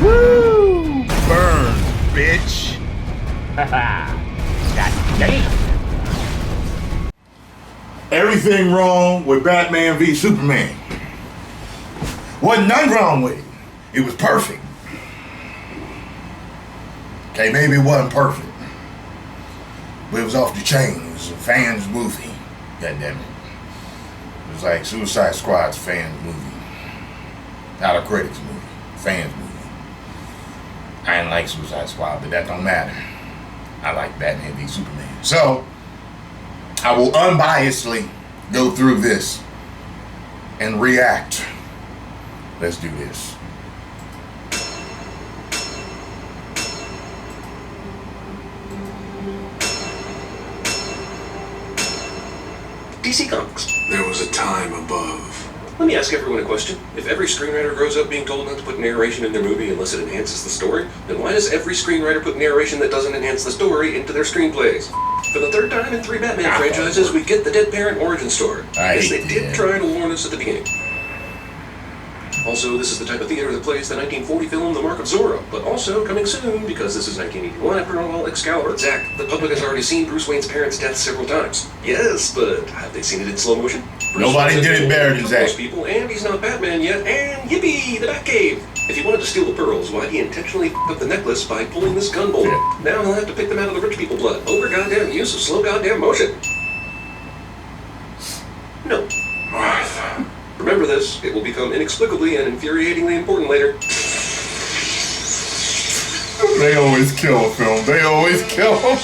Woo! Burn, bitch. God damn. Everything wrong with Batman v Superman. Wasn't nothing wrong with it. It was perfect. Okay, maybe it wasn't perfect, but it was off the chain. It was a fans movie. God damn it. It was like Suicide Squad's fans movie. Not a critics movie. Fans movie. I didn't like Suicide Squad, but that don't matter. I like Batman v Superman. So, I will unbiasedly go through this and react. Let's do this. DC Comics. There was a time above. Let me ask everyone a question. If every screenwriter grows up being told not to put narration in their movie unless it enhances the story, then why does every screenwriter put narration that doesn't enhance the story into their screenplays? For the third time in 3 Batman franchises, we get the dead parent origin story. I guess they did try to warn us at the beginning. Also, this is the type of theater that plays the 1940 film The Mark of Zorro, but also coming soon, because this is 1981, Parallel Excalibur. Zach, the public has already seen Bruce Wayne's parents' death several times. Yes, but have they seen it in slow motion? Nobody did it better than Zach. Most people, and he's not Batman yet, and yippee, the Batcave! If he wanted to steal the pearls, why'd he intentionally f*** up the necklace by pulling this gun bolt? Yeah. Now he'll have to pick them out of the rich people blood. Over goddamn use of slow goddamn motion. No. Martha. Remember this, it will become inexplicably and infuriatingly important later. They always kill a film. They always kill him.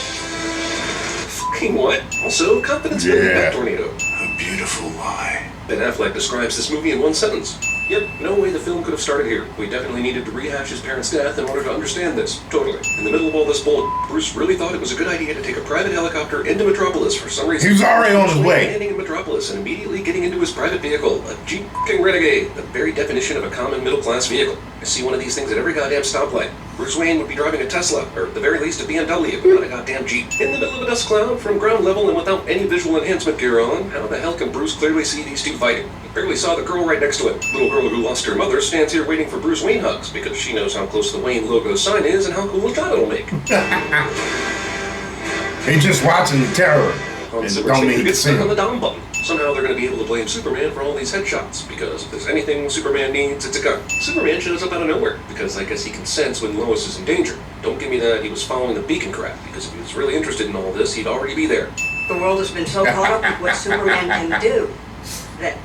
Fucking what? Also, confidence in the Bat Tornado. A beautiful lie. Ben Affleck describes this movie in one sentence. Yep, no way the film could have started here. We definitely needed to rehash his parents' death in order to understand this. Totally. In the middle of all this bull, Bruce really thought it was a good idea to take a private helicopter into Metropolis for some reason. He was already on his way. Landing in Metropolis and immediately getting into his private vehicle, a Jeep f***ing Renegade, the very definition of a common middle-class vehicle. I see one of these things at every goddamn stoplight. Bruce Wayne would be driving a Tesla, or at the very least a BMW, not a goddamn Jeep. In the middle of a dust cloud, from ground level and without any visual enhancement gear on, how the hell can Bruce clearly see these two fighting? He barely saw the girl right next to him. Little girl who lost her mother stands here waiting for Bruce Wayne hugs, because she knows how close the Wayne logo sign is and how cool a shot it'll make. He's just watching the terror. Hans Zimmer seems to get stuck on the down button. Somehow they're going to be able to blame Superman for all these headshots, because if there's anything Superman needs, it's a gun. Superman shows up out of nowhere, because I guess he can sense when Lois is in danger. Don't give me that he was following the beacon crap, because if he was really interested in all this, he'd already be there. The world has been so caught up with what Superman can do that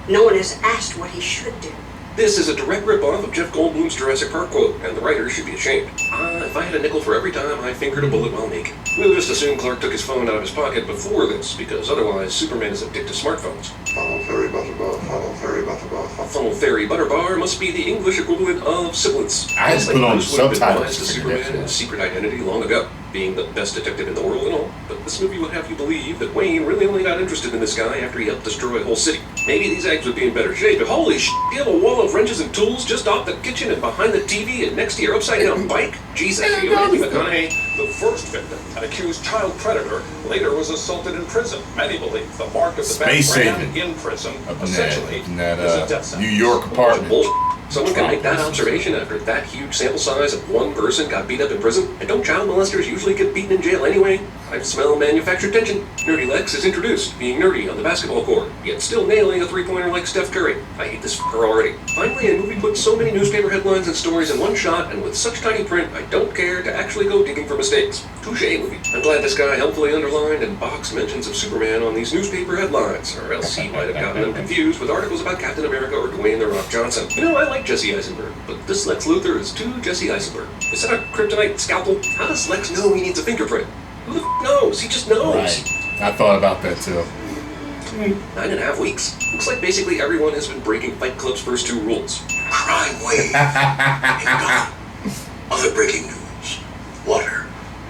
no one has asked what he should do. This is a direct rip-off of Jeff Goldblum's Jurassic Park quote, and the writers should be ashamed. If I had a nickel for every time I fingered a bullet while naked. We'll just assume Clark took his phone out of his pocket before this, because otherwise Superman is addicted to smartphones. Funnel fairy butterbar, funnel fairy butterbar. Funnel fairy butterbar must be the English equivalent of sibilance. I had to put on subtitles to Superman and his secret identity long ago, being the best detective in the world and all. But this movie would have you believe that Wayne really only got interested in this guy after he helped destroy a whole city. Maybe these eggs would be in better shape, but holy shit, you have a wall of wrenches and tools just off the kitchen and behind the TV and next to your upside-down bike? Jesus, are you Matthew McConaughey? The first victim, an accused child predator, later was assaulted in prison. Many believe the mark of the Batman in prison, essentially, is a death sentence. New York apartment. Someone can make that observation after that huge sample size of one person got beat up in prison? And don't child molesters usually get beaten in jail anyway? I smell manufactured tension. Nerdy Lex is introduced, being nerdy on the basketball court, yet still nailing a three-pointer like Steph Curry. I hate this f***er already. Finally, a movie puts so many newspaper headlines and stories in one shot, and with such tiny print, I don't care to actually go digging for mistakes. Touché movie. I'm glad this guy helpfully underlined and boxed mentions of Superman on these newspaper headlines, or else he might have gotten them confused with articles about Captain America or Dwayne "The Rock" Johnson. You know, I like Jesse Eisenberg, but this Lex Luthor is too Jesse Eisenberg. Is that a kryptonite scalpel? How does Lex know he needs a fingerprint? Who the f*** knows? He just knows. Right. I thought about that too. 9.5 weeks. Looks like basically everyone has been breaking Fight Club's first 2 rules. Crime wave. In Gotham. Other breaking news. Water.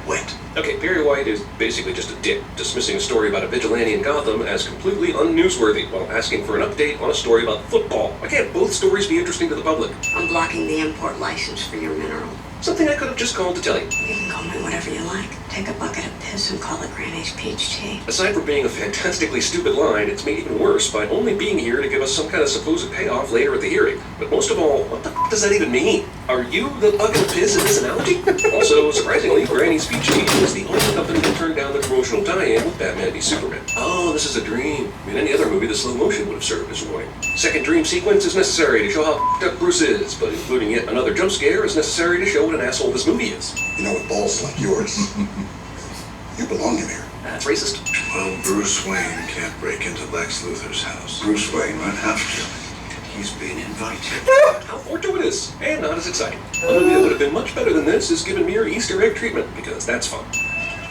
Wet. Okay, Perry White is basically just a dick, dismissing a story about a vigilante in Gotham as completely unnewsworthy while asking for an update on a story about football. Why can't both stories be interesting to the public? I'm blocking the import license for your mineral. Something I could have just called to tell you. You can call me whatever you like. Take a bucket of piss and call it Granny's peach tea. Aside from being a fantastically stupid line, it's made even worse by only being here to give us some kind of supposed payoff later at the hearing. But most of all, what the f does that even mean? Are you the bucket of piss in this analogy? Also, surprisingly, Granny's peach tea was the only company that turned down the promotional tie-in with Batman v Superman. Oh, this is a dream. In any other movie, the slow motion would have served as a warning. Second dream sequence is necessary to show how f***ed up Bruce is, but including yet another jump scare is necessary to show what an asshole this movie is. You know, with balls like yours, you belong in here. That's racist. Well, Bruce Wayne can't break into Lex Luthor's house. Bruce Wayne might have to. He's been invited. How fortuitous, and not as exciting. A movie that would have been much better than this is given mere Easter egg treatment, because that's fun.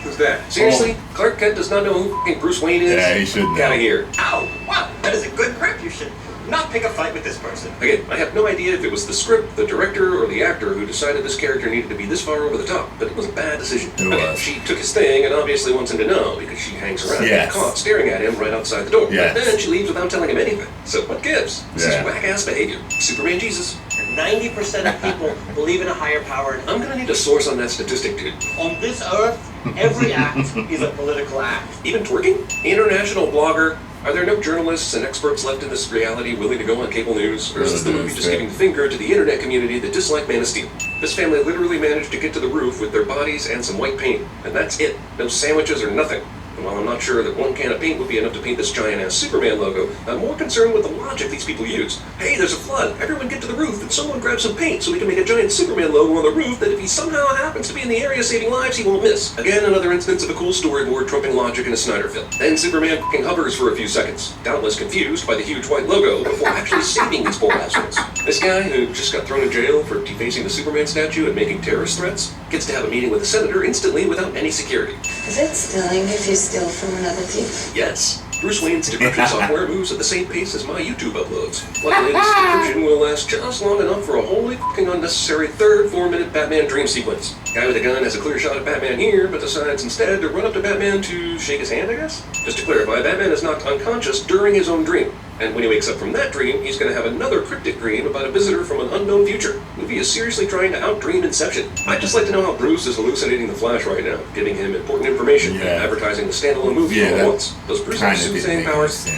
Who's that? Seriously? Clark Kent does not know who f***ing Bruce Wayne is? Yeah, he should know. Get out of here. Ow! Wow, that is a good grip. You should not pick a fight with this person. Again, I have no idea if it was the script, the director, or the actor who decided this character needed to be this far over the top, but it was a bad decision. It was. She took his thing and obviously wants him to know because she hangs around and Yes. caught staring at him right outside the door. Yes. But then she leaves without telling him anything. So what gives? This Yeah. is whack-ass behavior. Superman Jesus. 90% of people believe in a higher power. I'm gonna need a source on that statistic, dude. On this earth, every act is a political act. Even twerking? International blogger? Are there no journalists and experts left in this reality willing to go on cable news? Or is this the movie just giving the finger to the internet community that dislike Man of Steel? This family literally managed to get to the roof with their bodies and some white paint, and that's it. No sandwiches or nothing. And while I'm not sure that one can of paint would be enough to paint this giant-ass Superman logo, I'm more concerned with the logic these people use. Hey, there's a flood. Everyone get to the roof and someone grab some paint so we can make a giant Superman logo on the roof that if he somehow happens to be in the area saving lives, he won't miss. Again, another instance of a cool storyboard trumping logic in a Snyder film. Then Superman f***ing hovers for a few seconds, doubtless confused by the huge white logo, before actually saving these poor assholes. This guy, who just got thrown in jail for defacing the Superman statue and making terrorist threats, gets to have a meeting with the senator instantly without any security. Is it stealing if you steal from another thief? Yes. Bruce Wayne's decryption software moves at the same pace as my YouTube uploads. Luckily, this decryption will last just long enough for a wholly f***ing unnecessary third 4-minute Batman dream sequence. Guy with a gun has a clear shot at Batman here, but decides instead to run up to Batman to shake his hand, I guess? Just to clarify, Batman is knocked unconscious during his own dream. And when he wakes up from that dream, he's going to have another cryptic dream about a visitor from an unknown future. The movie is seriously trying to out-dream Inception. I'd just like to know how Bruce is hallucinating the Flash right now, giving him important information and advertising the standalone movie all at once. Does Bruce have soothsaying powers?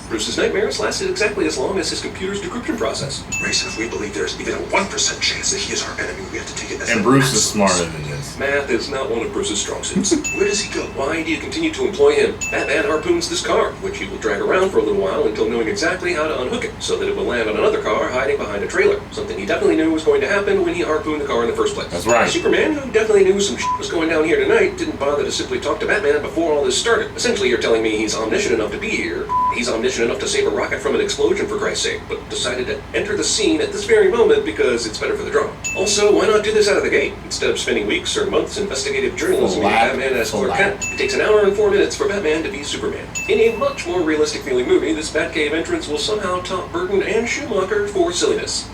Bruce's nightmares lasted exactly as long as his computer's decryption process. Grayson, if we believe there's even a 1% chance that he is our enemy, we have to take it as And an Bruce is absolute smarter than this. Math is not one of Bruce's strong suits. Where does he go? Why do you continue to employ him? Batman harpoons this car, which he will drag around for a little while until knowing exactly how to unhook it, so that it will land on another car hiding behind a trailer. Something he definitely knew was going to happen when he harpooned the car in the first place. That's right. Superman, who definitely knew some shit was going down here tonight, didn't bother to simply talk to Batman before all this started. Essentially, you're telling me he's omniscient enough to be here, he's omniscient enough to save a rocket from an explosion for Christ's sake, but decided to enter the scene at this very moment because it's better for the drama. Also, why not do this out of the gate? Instead of spending weeks or months investigative journalism with Batman as Clark Kent, it takes an hour and 4 minutes for Batman to be Superman. In a much more realistic feeling movie, this Batcave entrance will somehow top Burton and Schumacher for silliness.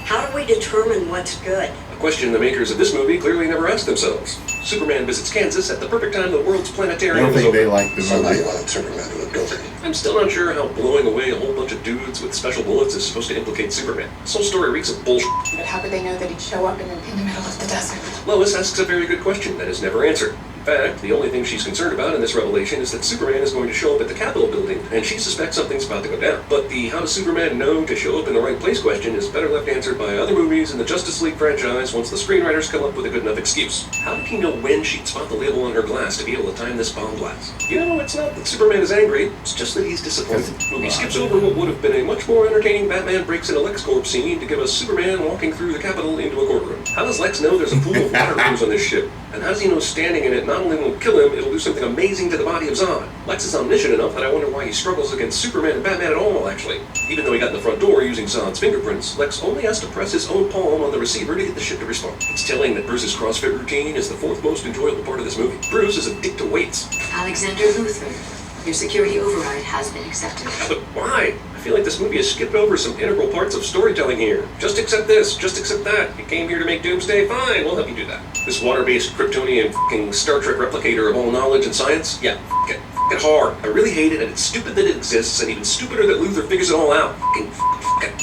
How do we determine what's good? A question the makers of this movie clearly never asked themselves. Superman visits Kansas at the perfect time the world's I planetarium don't is think they open. like the So now movie. you want Superman to look over. I'm still not sure how blowing away a whole bunch of dudes with special bullets is supposed to implicate Superman. This whole story reeks of bullshit. But how could they know that he'd show up in the middle of the desert? Lois asks a very good question that is never answered. In fact, the only thing she's concerned about in this revelation is that Superman is going to show up at the Capitol building, and she suspects something's about to go down. But the how does Superman know to show up in the right place question is better left answered by other movies in the Justice League franchise once the screenwriters come up with a good enough excuse. How did he know when she'd spot the label on her glass to be able to time this bomb blast? You know, it's not that Superman is angry, it's just that he's disappointed. The movie skips over what would have been a much more entertaining Batman breaks into LexCorp scene to give us Superman walking through the Capitol into a courtroom. How does Lex know there's a pool of water rooms on this ship? And how does he know standing in it not only won't kill him, it'll do something amazing to the body of Zod? Lex is omniscient enough that I wonder why he struggles against Superman and Batman at all, actually. Even though he got in the front door using Zod's fingerprints, Lex only has to press his own palm on the receiver to get the ship to respond. It's telling that Bruce's CrossFit routine is the fourth most enjoyable part of this movie. Bruce is addicted to weights. Alexander Luthor, your security override has been accepted. But why? I feel like this movie has skipped over some integral parts of storytelling here. Just accept this, just accept that. You came here to make Doomsday? Fine, we'll help you do that. This water-based Kryptonian f***ing Star Trek replicator of all knowledge and science? Yeah, f*** it. f***ing hard. I really hate it, and it's stupid that it exists, and even stupider that Luthor figures it all out.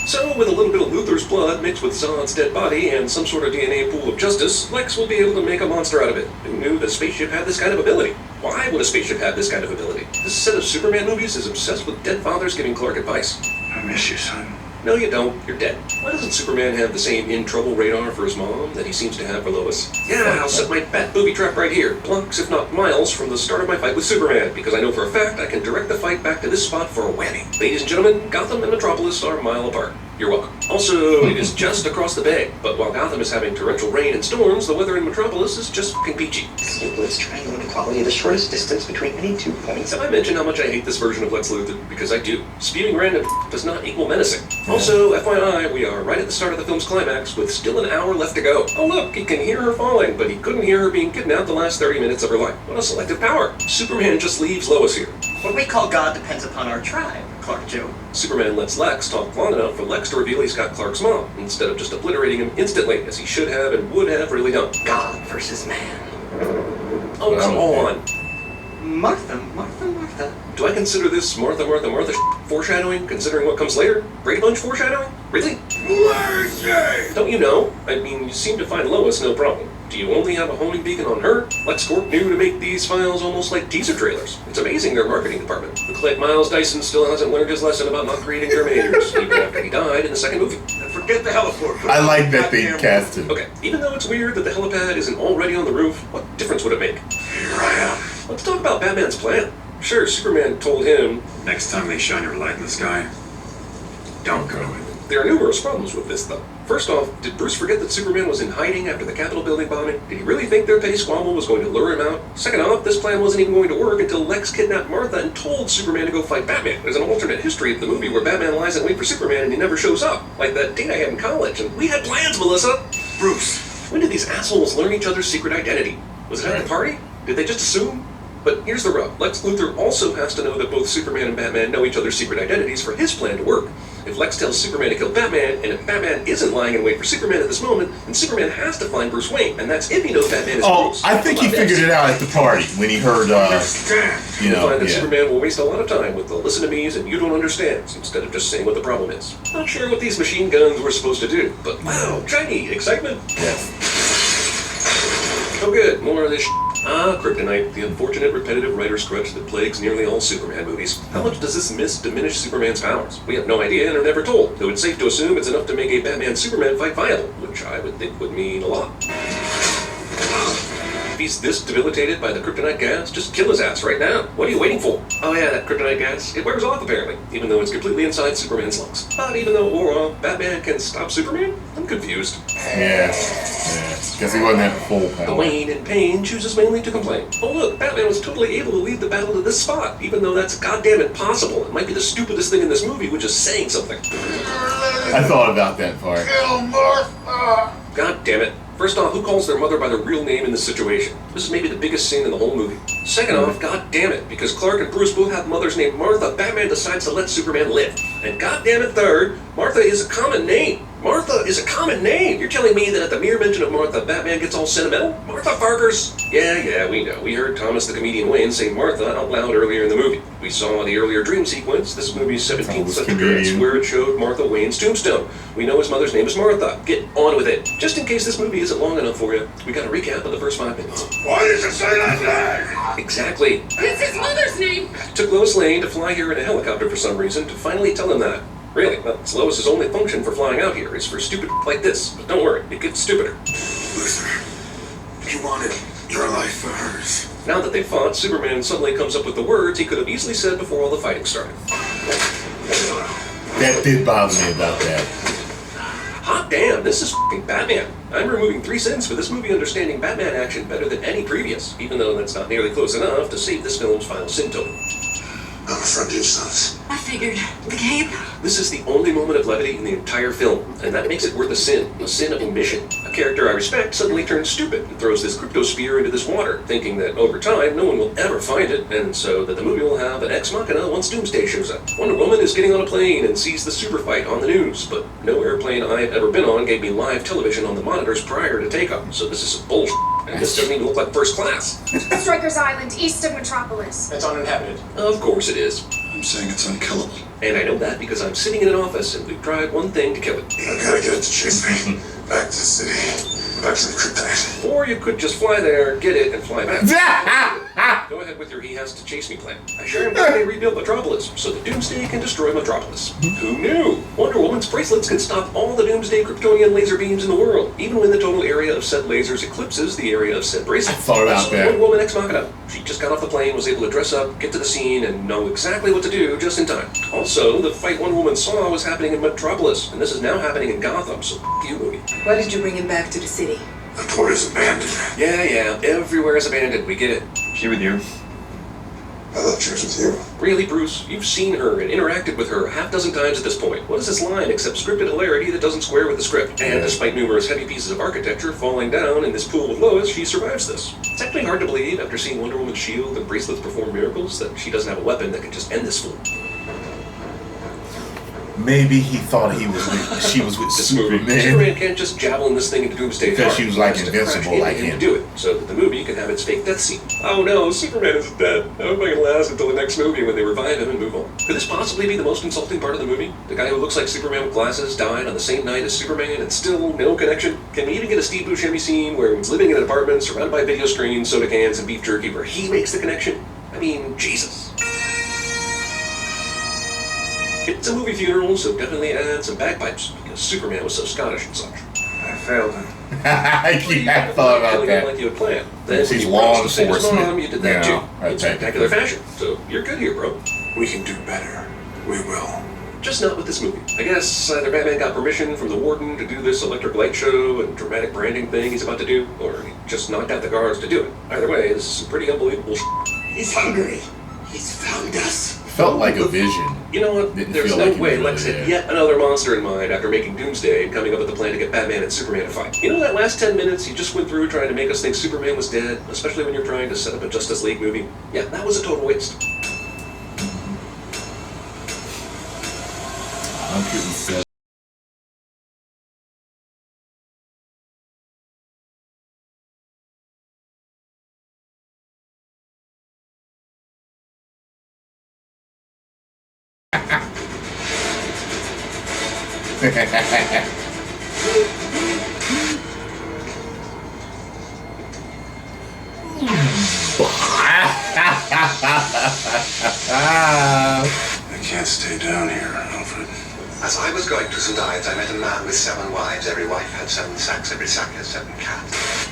So, with a little bit of Luthor's blood mixed with Zod's dead body and some sort of DNA pool of justice, Lex will be able to make a monster out of it. Who knew the spaceship had this kind of ability? Why would a spaceship have this kind of ability? This set of Superman movies is obsessed with dead fathers giving Clark advice. I miss you, son. No, you don't. You're dead. Why doesn't Superman have the same in-trouble radar for his mom that he seems to have for Lois? Yeah, I'll set my bat booby trap right here, blocks if not miles from the start of my fight with Superman, because I know for a fact I can direct the fight back to this spot for a whammy. Ladies and gentlemen, Gotham and Metropolis are a mile apart. You're welcome. Also, it is just across the bay, but while Gotham is having torrential rain and storms, the weather in Metropolis is just fucking peachy. Simplest triangle inequality, the shortest distance between any 2 points. Have I mentioned how much I hate this version of Lex Luthor? Because I do. Spewing random does not equal menacing. Also, FYI, we are right at the start of the film's climax with still an hour left to go. Oh look, he can hear her falling, but he couldn't hear her being kidnapped the last 30 minutes of her life. What a selective power. Superman just leaves Lois here. What we call God depends upon our tribe, Clark Joe. Superman lets Lex talk long enough for Lex to reveal he's got Clark's mom, instead of just obliterating him instantly, as he should have and would have really done. God versus man. Oh, come on. Martha, Martha, Martha. Do I consider this Martha foreshadowing, considering what comes later? Brady Bunch foreshadowing? Really? Don't you know? I mean, you seem to find Lois no problem. Do you only have a homing beacon on her? LexCorp knew to make these files almost like teaser trailers. It's amazing their marketing department. Looks like Miles Dyson still hasn't learned his lesson about not creating Terminators, even after he died in the second movie. And forget the heliport. I like that they cast him. Okay, even though it's weird that the helipad isn't already on the roof, what difference would it make? Here I am. Let's talk about Batman's plan. Sure, Superman told him, Next time they shine your light in the sky, don't go with it. there are numerous problems with this, though. First off, did Bruce forget that Superman was in hiding after the Capitol building bombing? Did he really think their petty squabble was going to lure him out? Second off, this plan wasn't even going to work until Lex kidnapped Martha and told Superman to go fight Batman. There's an alternate history of the movie where Batman lies in wait for Superman and he never shows up, like that date I had in college, and we had plans, Melissa! Bruce! When did these assholes learn each other's secret identity? Was it at the party? Did they just assume? But here's the rub. Lex Luthor also has to know that both Superman and Batman know each other's secret identities for his plan to work. If Lex tells Superman to kill Batman, and if Batman isn't lying in wait for Superman at this moment, then Superman has to find Bruce Wayne, and that's if he knows Batman is Bruce. I think he figured it out at the party when he heard, You'll find that Superman will waste a lot of time with the listen to me's and you don't understands, instead of just saying what the problem is. Not sure what these machine guns were supposed to do, but wow, shiny, excitement. Yes. Oh good, more of this kryptonite, the unfortunate repetitive writer's crutch that plagues nearly all Superman movies. How much does this miss diminish Superman's powers? We have no idea and are never told, though it's safe to assume it's enough to make a Batman-Superman fight viable, which I would think would mean a lot. If he's this debilitated by the kryptonite gas, just kill his ass right now. What are you waiting for? Oh yeah, that kryptonite gas, it wears off apparently, even though it's completely inside Superman's lungs. But even though Batman can stop Superman, I'm confused. Yeah. Because he wasn't at full power. Wayne, in pain, chooses mainly to complain. Oh look, Batman was totally able to lead the battle to this spot, even though that's goddamn impossible. It might be the stupidest thing in this movie, which is saying something. I thought about that part. Kill Martha! God damn it. First off, who calls their mother by their real name in this situation? This is maybe the biggest scene in the whole movie. Second off, god damn it, because Clark and Bruce both have mothers named Martha, Batman decides to let Superman live. And god damn it, third, Martha is a common name. Martha is a common name. You're telling me that at the mere mention of Martha, Batman gets all sentimental? Martha Fargers? Yeah, we know. We heard Thomas the Comedian Wayne say Martha out loud earlier in the movie. We saw the earlier dream sequence, this movie's 17th century appearance, where it showed Martha Wayne's tombstone. We know his mother's name is Martha. Get on with it. Just in case this movie isn't long enough for you, we got a recap of the first 5 minutes. Why does it say that name? Exactly. It's his mother's name! Took Lois Lane to fly here in a helicopter for some reason to finally tell him that. Really, that's Lois's only function for flying out here is for stupid like this. But don't worry, it gets stupider. Luthor, you wanted your life for hers. Now that they fought, Superman suddenly comes up with the words he could have easily said before all the fighting started. That did bother me about that. Hot damn, this is f***ing Batman. I'm removing 3 cents for this movie understanding Batman action better than any previous, even though that's not nearly close enough to save this film's final sin total. I'm a friend of your son's. I figured the cape. This is the only moment of levity in the entire film, and that makes it worth a sin of omission. A character I respect suddenly turns stupid and throws this cryptosphere into this water, thinking that over time no one will ever find it, and so that the movie will have an ex machina once Doomsday shows up. Wonder Woman is getting on a plane and sees the super fight on the news, but no airplane I've ever been on gave me live television on the monitors prior to takeoff, so this is some bullshit. And this doesn't even look like first class. Strikers Island, east of Metropolis. It's uninhabited. Of course it is. I'm saying it's unkillable. And I know that because I'm sitting in an office and we've tried one thing to kill it. I gotta get it to chase me. Back to the city. Back to the kryptonite. Or you could just fly there, get it, and fly back. Go ahead with your he has to chase me plan. I sure am glad they rebuilt Metropolis, so that Doomsday can destroy Metropolis. Who knew? Wonder Woman's bracelets can stop all the Doomsday Kryptonian laser beams in the world, even when the total area of said lasers eclipses the area of said bracelets. I thought about that. Wonder Woman ex machina. She just got off the plane, was able to dress up, get to the scene, and know exactly what to do just in time. Also, the fight Wonder Woman saw was happening in Metropolis, and this is now happening in Gotham, so f*** you, movie. Why did you bring him back to the city? The port is abandoned. Yeah, everywhere is abandoned, we get it. She with you? I thought she was with you. Really, Bruce? You've seen her and interacted with her a half dozen times at this point. What is this line except scripted hilarity that doesn't square with the script? And despite numerous heavy pieces of architecture falling down in this pool with Lois, she survives this. It's actually hard to believe, after seeing Wonder Woman's shield and bracelets perform miracles, that she doesn't have a weapon that can just end this fool. Maybe he thought she was with Superman. Superman can't just javelin this thing into Doomsday because Park. she was like He has to invincible crash like into him. to do it, so that the movie can have its fake death scene. Oh no, Superman is dead. I hope I can last until the next movie when they revive him and move on. Could this possibly be the most insulting part of the movie? The guy who looks like Superman with glasses died on the same night as Superman and still no connection? Can we even get a Steve Buscemi scene where he's living in an apartment surrounded by video screens, soda cans, and beef jerky where he makes the connection? I mean, Jesus. It's a movie funeral, so definitely add some bagpipes, because Superman was so Scottish and such. I failed him. I thought about that. Like you had planned. Then She's when you law promised to save his enforcement. mom, you did that Yeah, too. In spectacular fashion. So you're good here, bro. We can do better. We will. Just not with this movie. I guess either Batman got permission from the warden to do this electric light show and dramatic branding thing he's about to do, or he just knocked out the guards to do it. Either way, this is some pretty unbelievable shit. He's hungry. He's found us. Felt like a vision. You know what? Didn't There's feel no like he way was Lex really had there. yet another monster in mind after making Doomsday and coming up with the plan to get Batman and Superman to fight. You know that last 10 minutes you just went through trying to make us think Superman was dead, especially when you're trying to set up a Justice League movie? Yeah, that was a total waste. 107. I can't stay down here, Alfred. As I was going through St. Ives, I met a man with 7 wives. Every wife had 7 sacks. Every sack had 7 cats.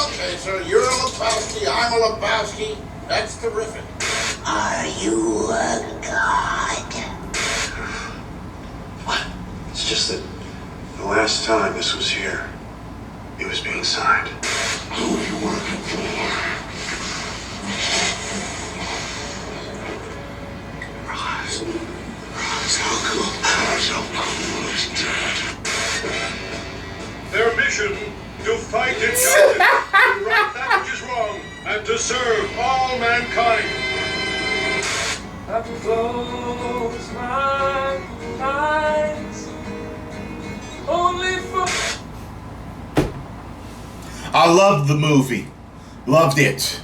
Okay, so you're a Lebowski, I'm a Lebowski. That's terrific. Are you a god? What? It's just that the last time this was here, it was being signed. Who are you working for? Roz, how cool is dead. Their mission, to fight injustice, to right that which is wrong, and to serve all mankind. I can close my eyes, only for... I loved the movie. Loved it.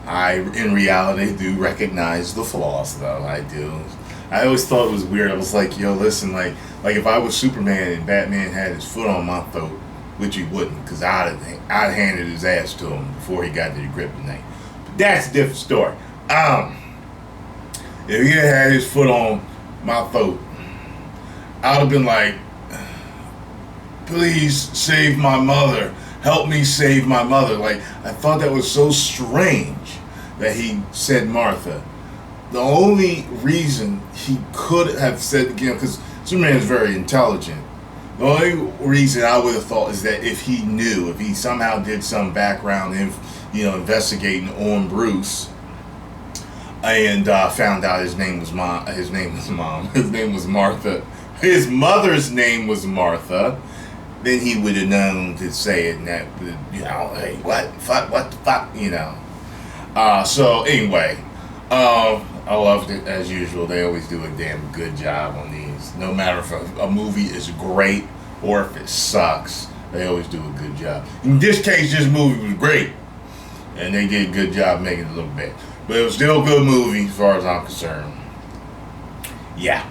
I, in reality, do recognize the flaws, though. I do. I always thought it was weird. I was like, yo, listen, like if I was Superman and Batman had his foot on my throat, which he wouldn't, because I'd handed his ass to him before he got to the kryptonite. But that's a different story. If he had his foot on my throat, I'd have been like, please save my mother. Help me save my mother. Like, I thought that was so strange that he said Martha. The only reason he could have said, because Superman is very intelligent, the only reason I would have thought is that if he knew, if he somehow did some background, investigating on Bruce, and found out his name was His name was Martha. His mother's name was Martha. Then he would have known to say it, and that, you know, hey, what the fuck, you know. So anyway, I loved it as usual. They always do a damn good job on these. No matter if a movie is great or if it sucks, they always do a good job. In this case, this movie was great, and they did a good job making it a little bit. But it was still a good movie as far as I'm concerned. Yeah.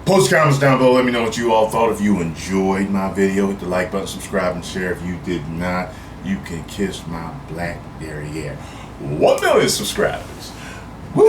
Post comments down below. Let me know what you all thought. If you enjoyed my video, hit the like button, subscribe, and share. If you did not, you can kiss my black derriere. 1 million subscribers. Woo!